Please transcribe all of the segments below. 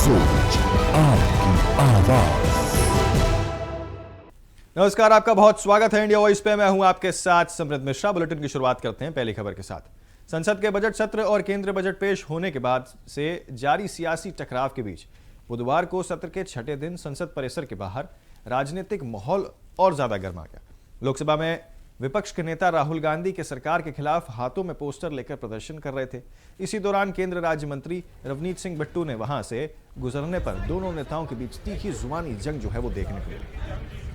सोच, आपकी आवाज। नमस्कार, आपका बहुत स्वागत है इंडिया वॉइस पे। मैं हूं आपके साथ समृद्ध मिश्रा। बुलेटिन की शुरुआत करते हैं पहली खबर के साथ। संसद के बजट सत्र और केंद्रीय बजट पेश होने के बाद से जारी सियासी टकराव के बीच बुधवार को सत्र के छठे दिन संसद परिसर के बाहर राजनीतिक माहौल और ज्यादा गर्मा गया। लोकसभा में विपक्ष के नेता राहुल गांधी के सरकार के खिलाफ हाथों में पोस्टर लेकर प्रदर्शन कर रहे थे। इसी दौरान केंद्रीय राज्य मंत्री रवनीत सिंह बिट्टू ने वहां से गुजरने पर दोनों नेताओं के बीच तीखी जुबानी जंग जो है वो देखने को मिली।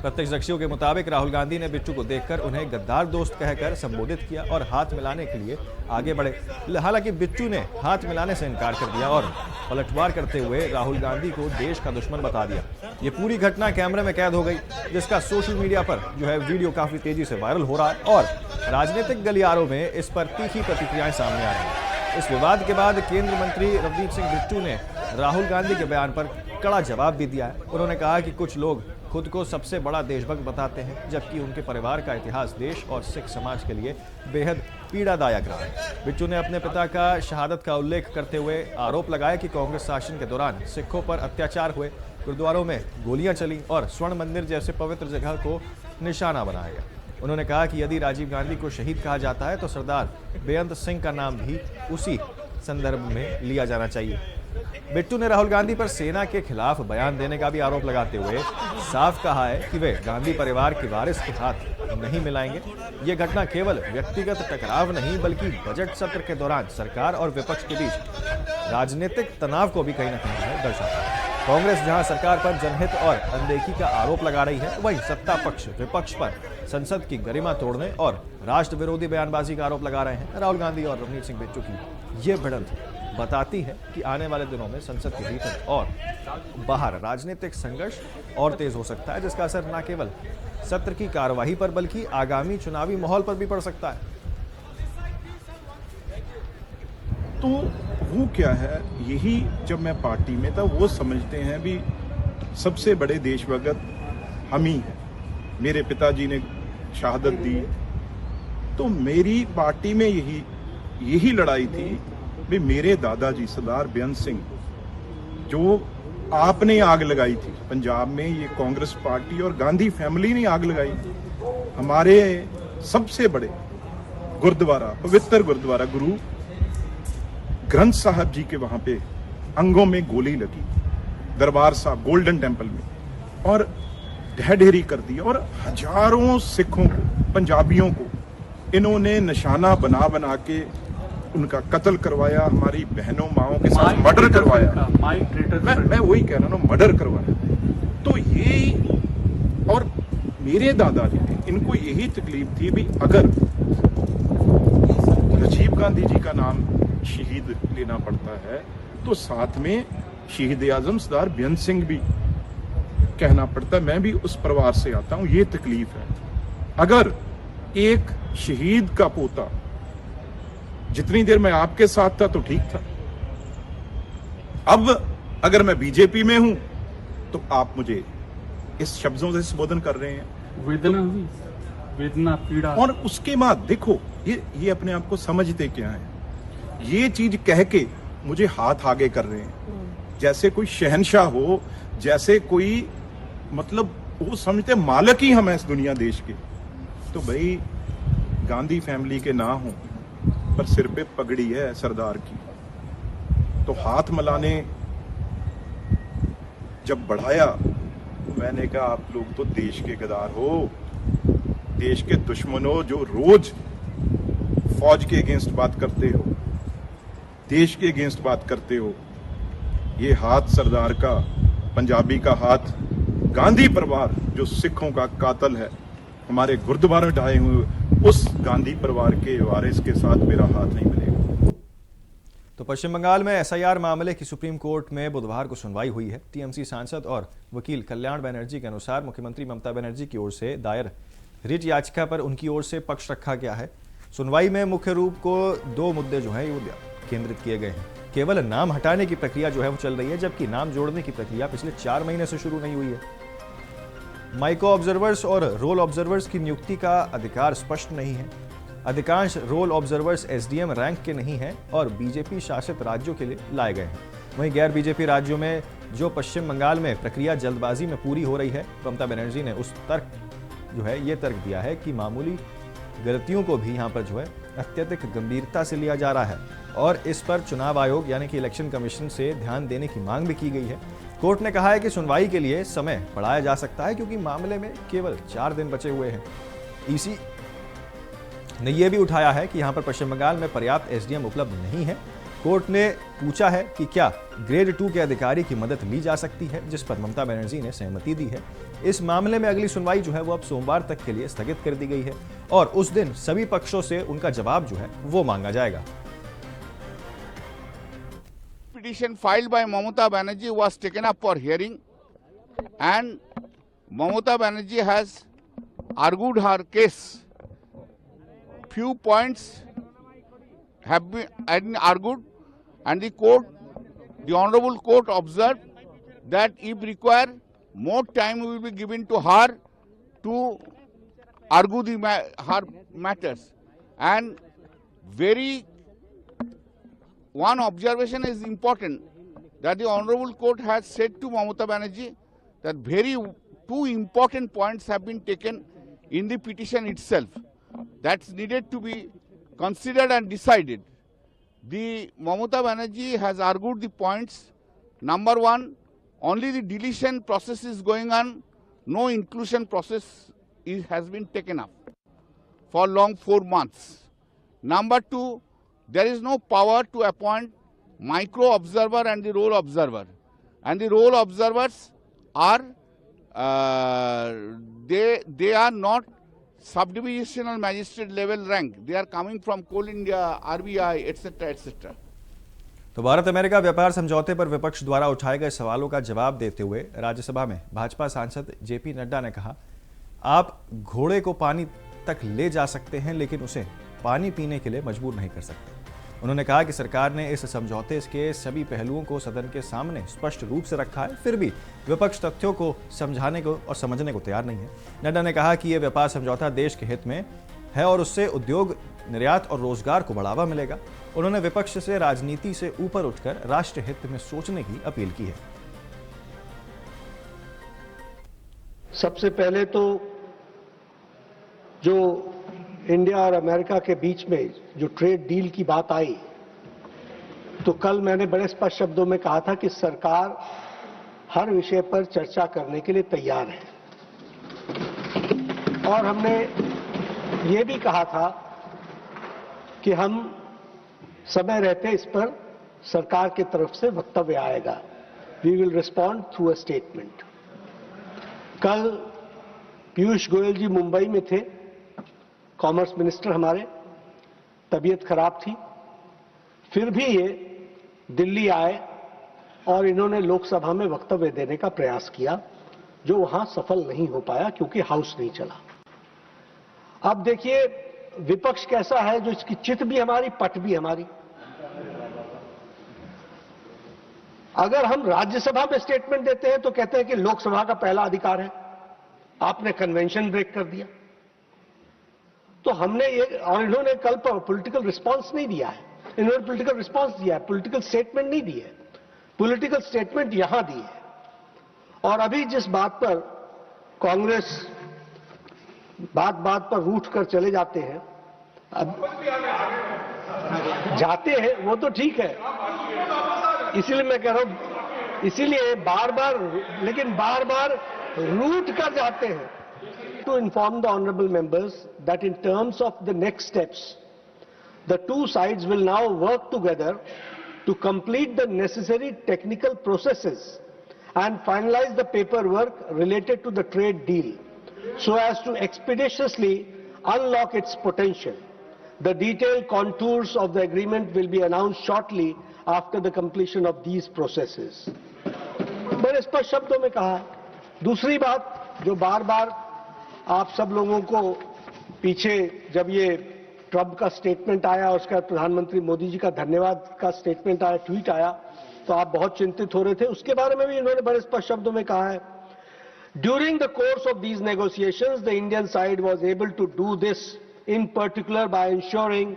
प्रत्यक्षदर्शियों के मुताबिक राहुल गांधी ने बिट्टू को देखकर उन्हें गद्दार दोस्त कहकर संबोधित किया और हाथ मिलाने के लिए आगे बढ़े। हालांकि बिट्टू ने हाथ मिलाने से इनकार कर दिया और पलटवार करते हुए राहुल गांधी को देश का दुश्मन बता दिया। ये पूरी घटना कैमरे में कैद हो गई, जिसका सोशल मीडिया पर जो है वीडियो काफी तेजी से वायरल हो रहा है और राजनीतिक गलियारों में इस पर तीखी प्रतिक्रियाएं सामने आ रही हैं। इस विवाद के बाद केंद्रीय मंत्री रवनीत सिंह बिट्टू ने राहुल गांधी के बयान पर कड़ा जवाब भी दिया है। उन्होंने कहा कि कुछ लोग खुद को सबसे बड़ा देशभक्त बताते हैं, जबकि उनके परिवार का इतिहास देश और सिख समाज के लिए बेहद पीड़ादायक रहा है। बिट्टू ने अपने पिता का शहादत का उल्लेख करते हुए आरोप लगाया कि कांग्रेस शासन के दौरान सिखों पर अत्याचार हुए, गुरुद्वारों में गोलियां चली और स्वर्ण मंदिर जैसे पवित्र जगह को निशाना बनाया गया। उन्होंने कहा कि यदि राजीव गांधी को शहीद कहा जाता है तो सरदार बेअंत सिंह का नाम भी उसी संदर्भ में लिया जाना चाहिए। बिट्टू ने राहुल गांधी पर सेना के खिलाफ बयान देने का भी आरोप लगाते हुए साफ कहा है कि वे गांधी परिवार के वारिस के हाथ नहीं मिलाएंगे। ये घटना केवल व्यक्तिगत टकराव नहीं बल्कि बजट सत्र के दौरान सरकार और विपक्ष के बीच राजनीतिक तनाव को भी कहीं न कहीं दर्शाता है। कांग्रेस जहां सरकार पर जनहित और अनदेखी का आरोप लगा रही है, वहीं सत्ता पक्ष विपक्ष पर संसद की गरिमा तोड़ने और राष्ट्र विरोधी बयानबाजी का आरोप लगा रहे हैं। राहुल गांधी और रवनीत सिंह बिट्टू की ये भिड़ंत बताती है कि आने वाले दिनों में संसद के भीतर और बाहर राजनीतिक संघर्ष और तेज हो सकता है, जिसका असर न केवल सत्र की कार्यवाही पर बल्कि आगामी चुनावी माहौल पर भी पड़ सकता है। तो वो क्या है, यही जब मैं पार्टी में था वो समझते हैं भी सबसे बड़े देशभक्त हम ही हैं। मेरे पिताजी ने शहादत दी, तो मेरी पार्टी में यही लड़ाई थी भी मेरे दादाजी सरदार बेअंत सिंह, जो आपने आग लगाई थी पंजाब में, ये कांग्रेस पार्टी और गांधी फैमिली ने आग लगाई थी। हमारे सबसे बड़े गुरुद्वारा, पवित्र गुरुद्वारा गुरु ग्रंथ साहब जी के वहां पे अंगों में गोली लगी, दरबार साहब गोल्डन टेम्पल में, और ढह ढेरी कर दी और हजारों सिखों को, पंजाबियों को इन्होंने निशाना बना बना के उनका कत्ल करवाया, हमारी बहनों माओं के साथ मर्डर करवाया। मैं वही कह रहा हूँ, मर्डर करवाया। तो ये, और मेरे दादाजी ने, इनको यही तकलीफ थी भी अगर राजीव गांधी जी का नाम शहीद लेना पड़ता है तो साथ में शहीद आजम सरदार बेअंत सिंह भी कहना पड़ता है। मैं भी उस परिवार से आता हूं, ये तकलीफ है। अगर एक शहीद का पोता, जितनी देर मैं आपके साथ था तो ठीक था, अब अगर मैं बीजेपी में हूं तो आप मुझे इस शब्दों से संबोधन कर रहे हैं। वेदना पीड़ा। और उसके बाद देखो, ये अपने आप को समझते क्या है, ये चीज कह के मुझे हाथ आगे कर रहे हैं जैसे कोई शहंशाह हो, जैसे कोई, मतलब वो समझते मालिक ही हम हैं इस दुनिया देश के। तो भाई गांधी फैमिली के ना हो पर सिर पे पगड़ी है सरदार की, तो हाथ मिलाने जब बढ़ाया तो मैंने कहा आप लोग तो देश के गद्दार हो, देश के दुश्मन हो, जो रोज फौज के अगेंस्ट बात करते हो, देश के अगेंस्ट बात करते हो। ये हाथ सरदार का, पंजाबी का हाथ, गांधी परिवार जो सिखों का कातल है, हमारे गुरुद्वारे में ढाए हुए, उस गांधी परिवार के वारिस के साथ मेरा हाथ नहीं मिलेगा। तो पश्चिम बंगाल में एसआईआर मामले की सुप्रीम कोर्ट में बुधवार को सुनवाई हुई है। टीएमसी सांसद और वकील कल्याण बनर्जी के अनुसार मुख्यमंत्री ममता बनर्जी की ओर से दायर रिट याचिका पर उनकी ओर से पक्ष रखा गया है। सुनवाई में मुख्य रूप को दो मुद्दे जो है केंद्रित किए गए हैं। केवल नाम हटाने की प्रक्रिया जो है वो चल रही है, जबकि नाम जोड़ने की प्रक्रिया पिछले 4 महीने से शुरू नहीं हुई है। माइक्रो ऑब्जर्वर्स और रोल ऑब्जर्वर्स की नियुक्ति का अधिकार स्पष्ट नहीं है। अधिकांश रोल ऑब्जर्वर्स एसडीएम रैंक के नहीं हैं और बीजेपी शासित राज्यों के लिए लाए गए हैं। वहीं गैर बीजेपी राज्यों में जो पश्चिम बंगाल में प्रक्रिया जल्दबाजी में पूरी हो रही है, ममता बनर्जी ने उस तर्क ये तर्क दिया है कि मामूली गलतियों को भी यहां पर अत्यधिक गंभीरता से लिया जा रहा है और इस पर चुनाव आयोग यानी कि इलेक्शन कमीशन से ध्यान देने की मांग भी की गई है। कोर्ट ने कहा है कि सुनवाई के लिए समय बढ़ाया जा सकता है क्योंकि मामले में केवल 4 दिन बचे हुए हैं। ईसी ने यह भी उठाया है कि यहां पर पश्चिम बंगाल में पर्याप्त एसडीएम उपलब्ध नहीं है। कोर्ट ने पूछा है कि क्या ग्रेड 2 के अधिकारी की मदद ली जा सकती है, जिस पर ममता बनर्जी ने सहमति दी है। इस मामले में अगली सुनवाई वो अब सोमवार तक के लिए स्थगित कर दी गई है और उस दिन सभी पक्षों से उनका जवाब वो मांगा जाएगा। Petition filed by Mamata Banerjee was taken up for hearing, and Mamata Banerjee has argued her case. Few points have been argued, and the Honorable Court observed that if required, more time will be given to her to argue her matters. And one observation is important, that the Honorable Court has said to Mamata Banerjee that two important points have been taken in the petition itself that's needed to be considered and decided. The Mamata Banerjee has argued the points. Number one, only the deletion process is going on, no inclusion process has been taken up for long 4 months. Number two, there is no power to appoint micro observer and the role observer. And the role observers are, they are not subdivisional magistrate level rank. They are coming from Coal India, RBI, etc., etc. तो Bharat America व्यापार समझौते पर विपक्ष द्वारा उठाए गए सवालों का जवाब देते हुए राज्यसभा में भाजपा सांसद जेपी नड्डा ने कहा, आप घोड़े को पानी तक ले जा सकते हैं लेकिन उसे पानी पीने के लिए मजबूर नहीं कर सकते। उन्होंने कहा कि सरकार ने इस समझौते के सभी पहलुओं को सदन के सामने स्पष्ट रूप से रखा है, फिर भी विपक्ष तथ्यों को समझाने को और समझने को तैयार नहीं है। नड्डा ने कहा कि यह व्यापार समझौता देश के हित में है और उससे उद्योग, निर्यात और रोजगार को बढ़ावा मिलेगा। उन्होंने विपक्ष से राजनीति से ऊपर उठकर राष्ट्र हित में सोचने की अपील की है। सबसे पहले तो जो इंडिया और अमेरिका के बीच में जो ट्रेड डील की बात आई, तो कल मैंने बड़े स्पष्ट शब्दों में कहा था कि सरकार हर विषय पर चर्चा करने के लिए तैयार है और हमने ये भी कहा था कि हम समय रहते इस पर सरकार की तरफ से वक्तव्य आएगा। We will respond through a statement. कल पीयूष गोयल जी मुंबई में थे, कॉमर्स मिनिस्टर हमारे, तबीयत खराब थी, फिर भी ये दिल्ली आए और इन्होंने लोकसभा में वक्तव्य देने का प्रयास किया, जो वहां सफल नहीं हो पाया क्योंकि हाउस नहीं चला। अब देखिए विपक्ष कैसा है, जो इसकी चित भी हमारी, पट भी हमारी। अगर हम राज्यसभा में स्टेटमेंट देते हैं तो कहते हैं कि लोकसभा का पहला अधिकार है, आपने कन्वेंशन ब्रेक कर दिया। तो हमने ये, और इन्होंने कल पर पॉलिटिकल रिस्पांस नहीं दिया है, इन्होंने पॉलिटिकल रिस्पांस दिया है, पॉलिटिकल स्टेटमेंट नहीं दी है। पॉलिटिकल स्टेटमेंट यहां दी है। और अभी जिस बात पर कांग्रेस बात बात पर रूठ कर चले जाते हैं, अब जाते हैं वो तो ठीक है, इसीलिए मैं कह रहा हूं, इसीलिए बार बार, लेकिन बार बार रूठ कर जाते हैं। To inform the honorable members that in terms of the next steps, the two sides will now work together to complete the necessary technical processes and finalize the paperwork related to the trade deal so as to expeditiously unlock its potential. The detailed contours of the agreement will be announced shortly after the completion of these processes. मैंने स्पष्ट शब्दों में कहा। दूसरी बात जो बार बार आप सब लोगों को पीछे, जब ये ट्रंप का स्टेटमेंट आया और उसका प्रधानमंत्री मोदी जी का धन्यवाद का स्टेटमेंट आया, ट्वीट आया, तो आप बहुत चिंतित हो रहे थे। उसके बारे में भी इन्होंने बड़े स्पष्ट शब्दों में कहा है, during the course of these negotiations the Indian side was able to do this in particular by ensuring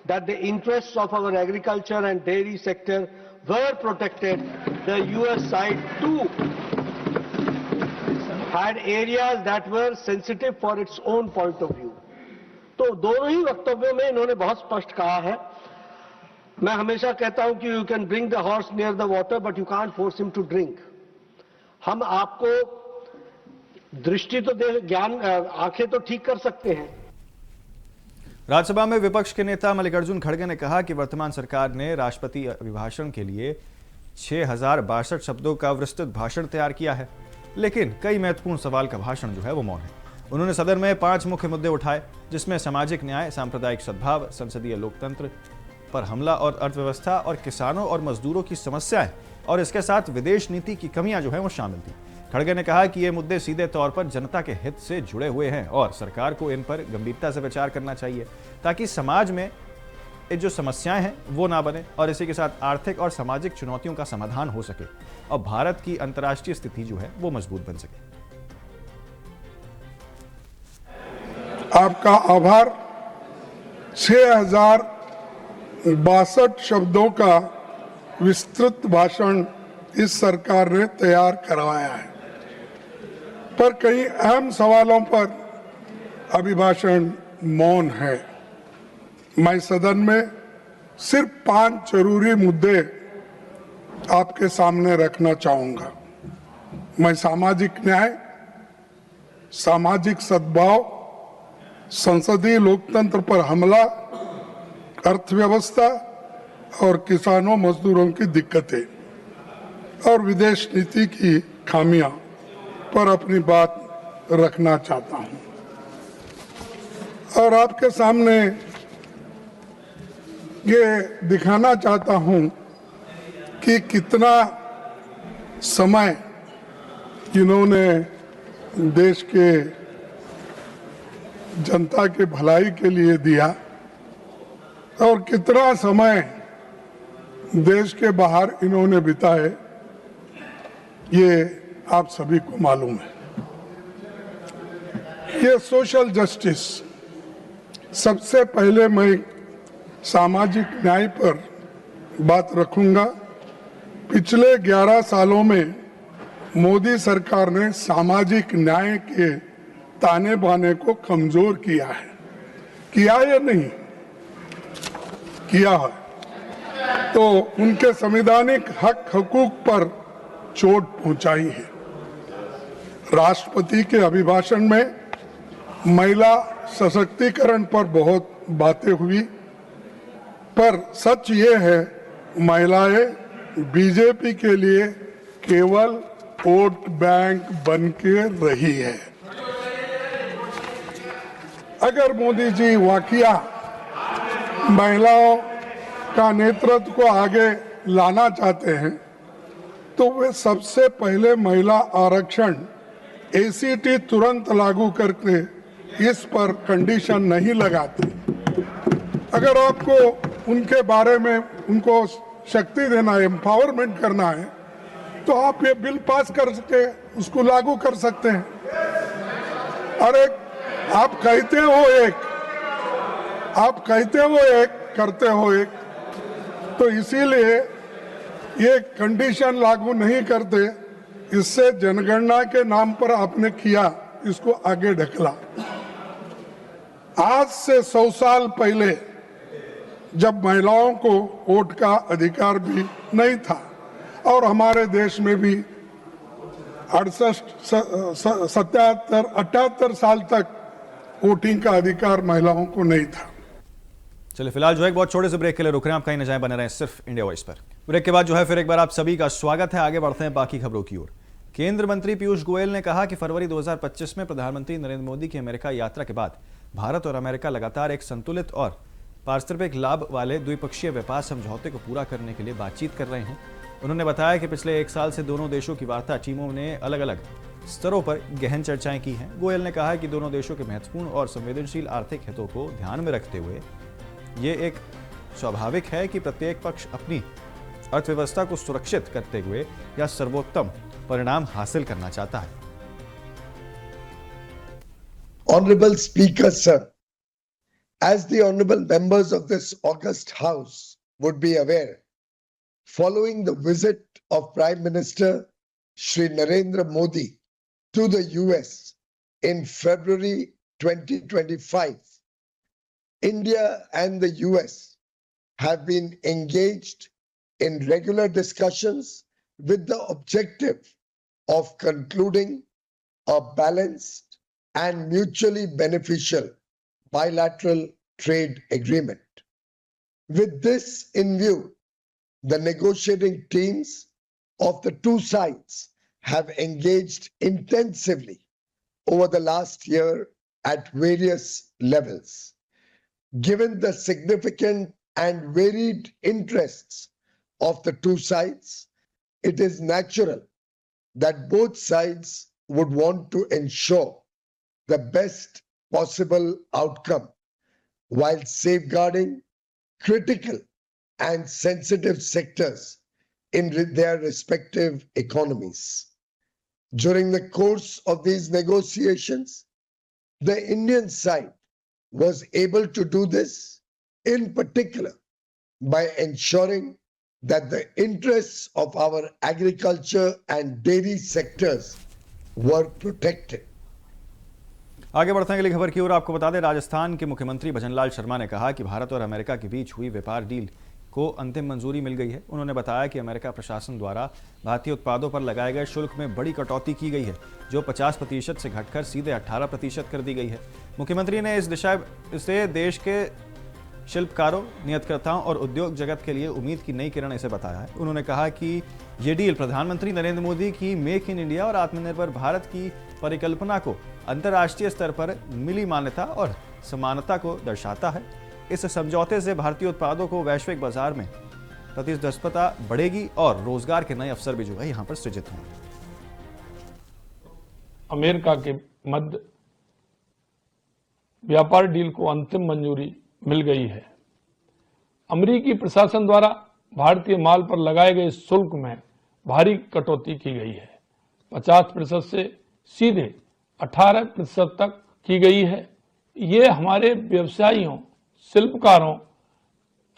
that the interests of our agriculture and dairy sector were protected. The US side too had areas that were sensitive for its own point of view. तो दोनों ही वक्तव्यों में इन्होंने बहुत स्पष्ट कहा है. मैं हमेशा कहता हूं कि you can bring the horse near the water but you can't force him to drink. हम आपको दृष्टि तो दे, ज्ञान आंखें तो ठीक कर सकते हैं. राज्यसभा में विपक्ष के नेता मल्लिकार्जुन खड़गे ने कहा कि वर्तमान सरकार ने राष्ट्रपति अभिभाषण के लिए 6062 शब्दों का विस्तृत भाषण तैयार किया है, लेकिन कई महत्वपूर्ण सवाल का भाषण जो है वो मौन है. उन्होंने सदन में 5 मुख्य मुद्दे उठाए, जिसमें सामाजिक न्याय, सांप्रदायिक सद्भाव, संसदीय लोकतंत्र पर हमला और अर्थव्यवस्था और किसानों और मजदूरों की समस्याएं और इसके साथ विदेश नीति की कमियां जो है वो शामिल थी. खड़गे ने कहा कि ये मुद्दे सीधे तौर पर जनता के हित से जुड़े हुए हैं और सरकार को इन पर गंभीरता से विचार करना चाहिए ताकि समाज में ये जो समस्याएं हैं वो ना बने और इसी के साथ आर्थिक और सामाजिक चुनौतियों का समाधान हो सके और भारत की अंतर्राष्ट्रीय स्थिति जो है वो मजबूत बन सके. आपका आभार. 6062 शब्दों का विस्तृत भाषण इस सरकार ने तैयार करवाया है, पर कई अहम सवालों पर अभिभाषण मौन है. मैं सदन में सिर्फ 5 जरूरी मुद्दे आपके सामने रखना चाहूंगा. मैं सामाजिक न्याय, सामाजिक सद्भाव, संसदीय लोकतंत्र पर हमला, अर्थव्यवस्था और किसानों मजदूरों की दिक्कतें और विदेश नीति की खामियां पर अपनी बात रखना चाहता हूं और आपके सामने ये दिखाना चाहता हूं कि कितना समय इन्होंने देश के जनता के भलाई के लिए दिया और कितना समय देश के बाहर इन्होंने बिताए, ये आप सभी को मालूम है. ये सोशल जस्टिस, सबसे पहले मैं सामाजिक न्याय पर बात रखूंगा. पिछले 11 सालों में मोदी सरकार ने सामाजिक न्याय के ताने बाने को कमजोर किया है. किया या नहीं किया है तो उनके संवैधानिक हक हकूक पर चोट पहुंचाई है. राष्ट्रपति के अभिभाषण में महिला सशक्तिकरण पर बहुत बातें हुई, पर सच ये है महिलाएं बीजेपी के लिए केवल वोट बैंक बन के रही है. अगर मोदी जी वाकया महिलाओं का नेतृत्व को आगे लाना चाहते हैं तो वे सबसे पहले महिला आरक्षण एसीटी तुरंत लागू करके इस पर कंडीशन नहीं लगाते. अगर आपको उनके बारे में उनको शक्ति देना है, एम्पावरमेंट करना है, तो आप ये बिल पास कर सके, उसको लागू कर सकते हैं. अरे आप कहते हो एक करते हो एक, तो इसीलिए ये कंडीशन लागू नहीं करते. इससे जनगणना के नाम पर आपने किया, इसको आगे ढकला. आज से 100 साल पहले जब महिलाओं को वोट का अधिकार भी नहीं था और हमारे देश में भी 78 साल तक वोटिंग का अधिकार महिलाओं को नहीं था. चलिए फिलहाल जो है एक बहुत छोटे से ब्रेक के लिए रुक रहे हैं. आप कहीं न जाएं, बने रहें सिर्फ इंडिया वॉइस पर. ब्रेक के बाद जो है फिर एक बार आप सभी का स्वागत है. आगे बढ़ते हैं बाकी खबरों की ओर. केंद्र मंत्री पीयूष गोयल ने कहा कि फरवरी 2025 में प्रधानमंत्री नरेंद्र मोदी की अमेरिका यात्रा के बाद भारत और अमेरिका लगातार एक संतुलित और पारस्परिक लाभ वाले द्विपक्षीय व्यापार समझौते को पूरा करने के लिए बातचीत कर रहे हैं. उन्होंने बताया कि पिछले 1 साल से दोनों देशों की वार्ता टीमों ने अलग अलग स्तरों पर गहन चर्चाएं की हैं. गोयल ने कहा कि दोनों देशों के महत्वपूर्ण और संवेदनशील आर्थिक हितों को ध्यान में रखते हुए ये एक स्वाभाविक है कि प्रत्येक पक्ष अपनी अर्थव्यवस्था को सुरक्षित करते हुए या सर्वोत्तम परिणाम हासिल करना चाहता है. Honorable Speaker, sir, as the honorable members of this august house would be aware, following the visit of Prime Minister Shri Narendra Modi to the US in February 2025, India and the US have been engaged in regular discussions with the objective of concluding a balanced and mutually beneficial bilateral trade agreement. With this in view, the negotiating teams of the two sides have engaged intensively over the last year at various levels. Given the significant and varied interests of the two sides, it is natural that both sides would want to ensure the best possible outcome while safeguarding critical and sensitive sectors in their respective economies. During the course of these negotiations, the Indian side was able to do this in particular by ensuring that the interests of our agriculture and dairy sectors were protected. आगे बढ़ते हैं अगली खबर की ओर। आपको बता दें, राजस्थान के मुख्यमंत्री भजनलाल शर्मा ने कहा कि भारत और अमेरिका के बीच हुई व्यापार डील को अंतिम मंजूरी मिल गई है। उन्होंने बताया कि अमेरिका प्रशासन द्वारा भारतीय उत्पादों पर लगाए गए शुल्क में बड़ी कटौती की गई है, जो 50% से घटकर सीधे 18% कर दी गई है। मुख्यमंत्री ने इस दिशा से देश के शिल्पकारों, नियतकर्ताओं और उद्योग जगत के लिए उम्मीद की नई किरण इसे बताया है। उन्होंने कहा कि ये डील प्रधानमंत्री नरेंद्र मोदी की मेक इन इंडिया और आत्मनिर्भर भारत की परिकल्पना को अंतर्राष्ट्रीय स्तर पर मिली मान्यता और समानता को दर्शाता है। इस समझौते से भारतीय उत्पादों को वैश्विक बाजार में प्रतिस्पर्धा बढ़ेगी और रोजगार के नए अवसर भी जो है यहाँ पर सृजित होंगे। अमेरिका के मध्य व्यापार डील को अंतिम मंजूरी मिल गई है। अमेरिकी प्रशासन द्वारा भारतीय माल पर लगाए गए शुल्क में भारी कटौती की गई है। 50% से सीधे 18% तक की गई है। ये हमारे व्यवसायियों, शिल्पकारों,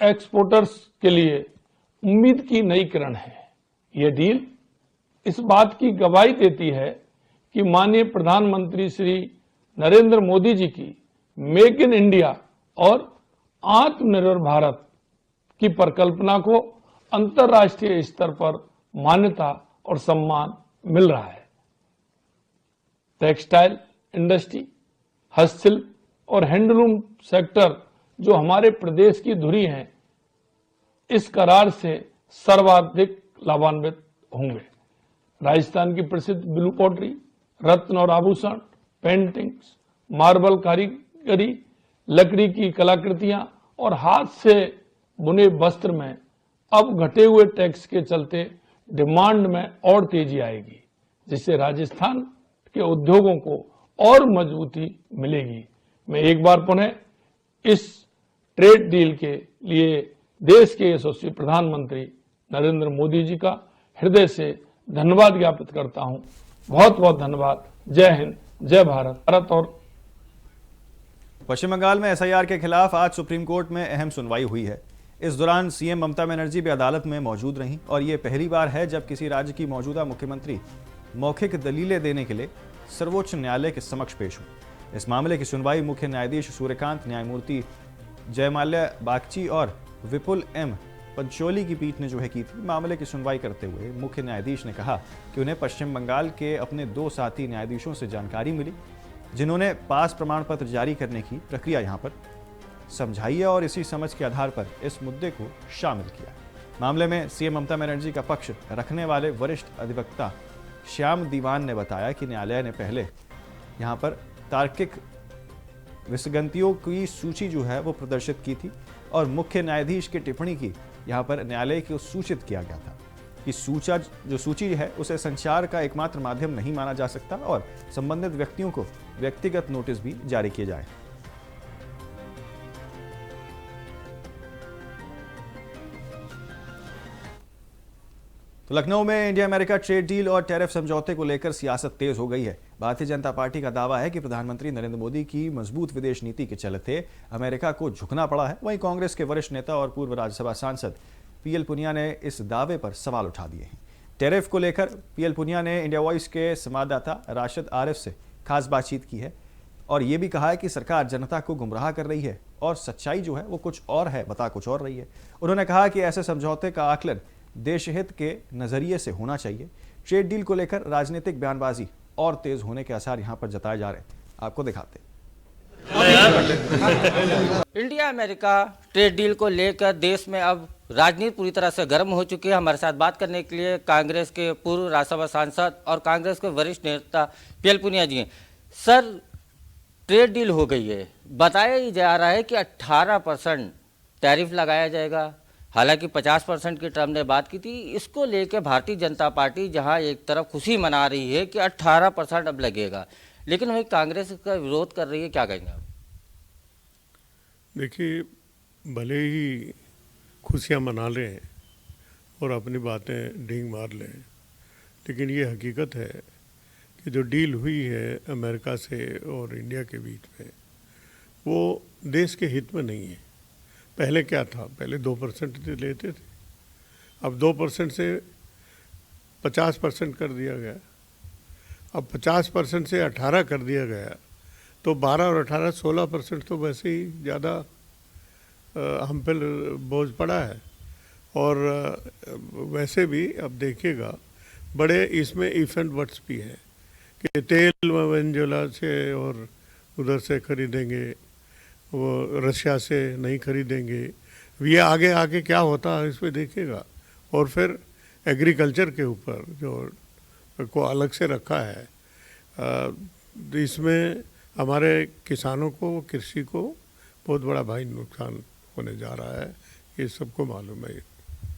एक्सपोर्टर्स के लिए उम्मीद की नई किरण है। ये डील इस बात की गवाही देती है कि माननीय प्रधानमंत्री श्री नरेंद्र मोदी जी की मेक इन इंडिया और आत्मनिर्भर भारत की परिकल्पना को अंतर्राष्ट्रीय स्तर पर मान्यता और सम्मान मिल रहा है। टेक्सटाइल इंडस्ट्री, हस्तशिल्प और हैंडलूम सेक्टर जो हमारे प्रदेश की धुरी हैं, इस करार से सर्वाधिक लाभान्वित होंगे। राजस्थान की प्रसिद्ध ब्लू पॉटरी, रत्न और आभूषण, पेंटिंग्स, मार्बल कारीगरी, लकड़ी की कलाकृतियां और हाथ से बुने वस्त्र में अब घटे हुए टैक्स के चलते डिमांड में और तेजी आएगी, जिससे राजस्थान के उद्योगों को और मजबूती मिलेगी। मैं एक बार पुनः इस ट्रेड डील के लिए देश के यशस्वी प्रधानमंत्री नरेंद्र मोदी जी का हृदय से धन्यवाद ज्ञापित करता हूं। बहुत बहुत धन्यवाद। जय हिंद, जय भारत। और पश्चिम बंगाल में एसआईआर के खिलाफ आज सुप्रीम कोर्ट में अहम सुनवाई हुई है। इस दौरान सीएम ममता बनर्जी भी अदालत में मौजूद रहीं और ये पहली बार है जब किसी राज्य की मौजूदा मुख्यमंत्री मौखिक दलीलें देने के लिए सर्वोच्च न्यायालय के समक्ष पेश हुई। इस मामले की सुनवाई मुख्य न्यायाधीश सूर्यकांत, न्यायमूर्ति जयमाल्या बागची और विपुल एम पंचोली की पीठ ने जो है की थी। मामले की सुनवाई करते हुए मुख्य न्यायाधीश ने कहा कि उन्हें पश्चिम बंगाल के अपने 2 साथी न्यायाधीशों से जानकारी मिली, जिन्होंने पास प्रमाण पत्र जारी करने की प्रक्रिया यहां पर समझाई है और इसी समझ के आधार पर इस मुद्दे को शामिल किया। मामले में सीएम ममता बनर्जी का पक्ष रखने वाले वरिष्ठ अधिवक्ता श्याम दीवान ने बताया कि न्यायालय ने पहले यहां पर तार्किक विसंगतियों की सूची जो है वो प्रदर्शित की थी और मुख्य न्यायाधीश की टिप्पणी की यहां पर न्यायालय को सूचित किया गया था कि सूची है उसे संचार का एकमात्र माध्यम नहीं माना जा सकता और संबंधित व्यक्तियों को व्यक्तिगत नोटिस भी जारी किए जाए। तो लखनऊ में इंडिया अमेरिका ट्रेड डील और टैरिफ समझौते को लेकर सियासत तेज हो गई है। भारतीय जनता पार्टी का दावा है कि प्रधानमंत्री नरेंद्र मोदी की मजबूत विदेश नीति के चलते अमेरिका को झुकना पड़ा है। वहीं कांग्रेस के वरिष्ठ नेता और पूर्व राज्यसभा सांसद पीएल पुनिया ने इस दावे पर सवाल उठा दिए हैं। टैरिफ को लेकर पीएल पुनिया ने इंडिया वॉइस के संवाददाता राशिद आरिफ से खास बातचीत की है और ये भी कहा है कि सरकार जनता को गुमराह कर रही है और सच्चाई जो है वो कुछ और है, बता कुछ और रही है। उन्होंने कहा कि ऐसे समझौते का आकलन देश हित के नजरिए से होना चाहिए। ट्रेड डील को लेकर राजनीतिक बयानबाजी और तेज होने के आसार यहां पर जताए जा रहे हैं, आपको दिखाते हैं। इंडिया अमेरिका ट्रेड डील को लेकर देश में अब राजनीति पूरी तरह से गर्म हो चुकी है। हमारे साथ बात करने के लिए कांग्रेस के पूर्व राज्यसभा सांसद और कांग्रेस के वरिष्ठ नेता पीएल पुनिया जी हैं। सर, ट्रेड डील हो गई है, बताया जा रहा है कि 18% टैरिफ लगाया जाएगा, हालांकि 50% की ट्रम्प ने बात की थी। इसको लेकर भारतीय जनता पार्टी जहां एक तरफ खुशी मना रही है कि 18% अब लगेगा, लेकिन वही कांग्रेस इसका विरोध कर रही है, क्या कहेंगे आप? देखिए, भले ही खुशियाँ मना लें और अपनी बातें डींग मार लें, लेकिन ये हकीकत है कि जो डील हुई है अमेरिका से और इंडिया के बीच में, वो देश के हित में नहीं है। पहले क्या था? पहले 2% लेते थे, अब 2% से 50% कर दिया गया। अब 50% से 18 कर दिया गया, तो 12 और 18 16% तो वैसे ही ज़्यादा हम पे बोझ पड़ा है। और वैसे भी अब देखिएगा, बड़े इसमें इफ एंड बट्स भी हैं कि तेल वेनेजुएला से और उधर से खरीदेंगे, वो रशिया से नहीं खरीदेंगे। ये आगे आगे क्या होता है इस पर देखिएगा। और फिर एग्रीकल्चर के ऊपर जो को अलग से रखा है, इसमें हमारे किसानों को, कृषि को बहुत बड़ा भाई नुकसान होने जा रहा है, ये सबको मालूम है।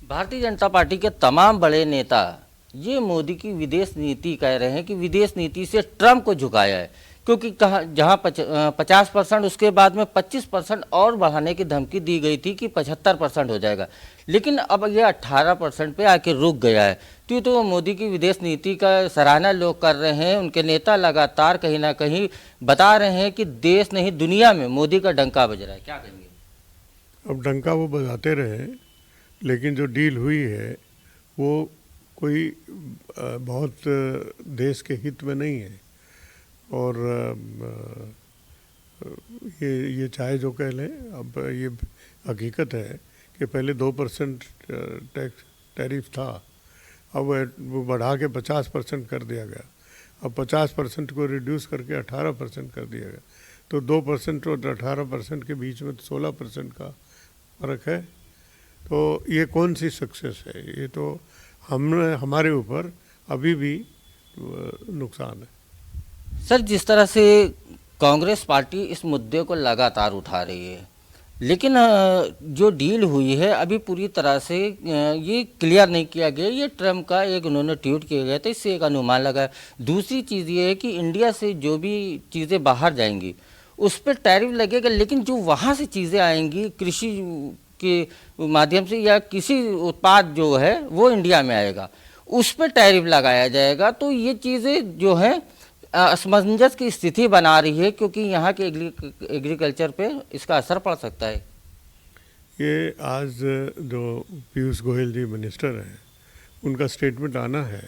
भारतीय जनता पार्टी के तमाम बड़े नेता ये मोदी की विदेश नीति कह रहे हैं कि विदेश नीति से ट्रम्प को झुकाया है, क्योंकि जहां 50% उसके बाद में 25% और बढ़ाने की धमकी दी गई थी कि 75% हो जाएगा, लेकिन अब ये 18% पे आके रुक गया है। तो मोदी की विदेश नीति का सराहना लोग कर रहे हैं। उनके नेता लगातार कहीं ना कहीं बता रहे हैं कि देश नहीं दुनिया में मोदी का डंका बज रहा है, क्या कहेंगे? अब डंका वो बजाते रहे, लेकिन जो डील हुई है वो कोई बहुत देश के हित में नहीं है। और ये चाहे जो कह लें, अब ये हकीकत है कि पहले 2% टैरिफ था, अब वो बढ़ा के 50% कर दिया गया। अब 50% को रिड्यूस करके 18% कर दिया गया, तो 2% और 18% के बीच में 16% का फ़र्क है। तो ये कौन सी सक्सेस है? ये तो हमारे ऊपर अभी भी नुकसान है। सर, जिस तरह से कांग्रेस पार्टी इस मुद्दे को लगातार उठा रही है, लेकिन जो डील हुई है अभी पूरी तरह से ये क्लियर नहीं किया गया। ये ट्रम्प का एक उन्होंने ट्वीट किया गया था, इससे एक अनुमान लगा। दूसरी चीज़ ये है कि इंडिया से जो भी चीज़ें बाहर जाएंगी उस पर टैरिफ लगेगा, लेकिन जो वहाँ से चीज़ें आएंगी कृषि के माध्यम से या किसी उत्पाद जो है वो इंडिया में आएगा, उस पर टैरिफ लगाया जाएगा। तो ये चीज़ें जो है असमंजस की स्थिति बना रही है, क्योंकि यहाँ के एग्रीकल्चर पे इसका असर पड़ सकता है। ये आज जो पीयूष गोयल जी मिनिस्टर हैं, उनका स्टेटमेंट आना है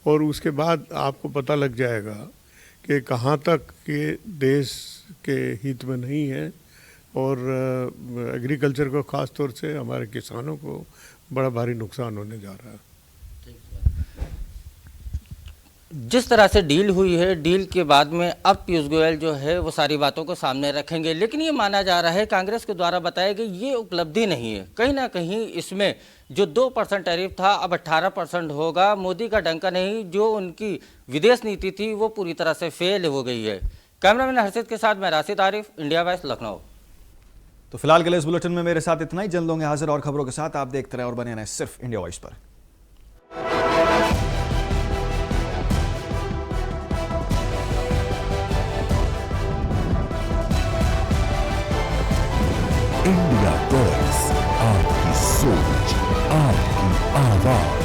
और उसके बाद आपको पता लग जाएगा कि कहाँ तक ये देश के हित में नहीं है। और एग्रीकल्चर को ख़ास तौर से हमारे किसानों को बड़ा भारी नुकसान होने जा रहा है। जिस तरह से डील हुई है, डील के बाद में अब पीयूष गोयल जो है वो सारी बातों को सामने रखेंगे, लेकिन ये माना जा रहा है कांग्रेस के द्वारा बताया गया ये उपलब्धि नहीं है। कहीं ना कहीं इसमें जो 2% टैरिफ था अब 18% होगा। मोदी का डंका नहीं, जो उनकी विदेश नीति थी वो पूरी तरह से फेल हो गई है। कैमरामैन हर्षित के साथ मैं राशिद आरिफ, इंडिया वॉइस, लखनऊ। तो फिलहाल के लिए इस बुलेटिन में मेरे साथ इतना ही। जल्द होंगे हाजिर और खबरों के साथ। आप देखते रहे और बने रहें सिर्फ इंडिया वॉइस पर। इंडिया वॉइस, आपकी सोच, आपकी आवाज।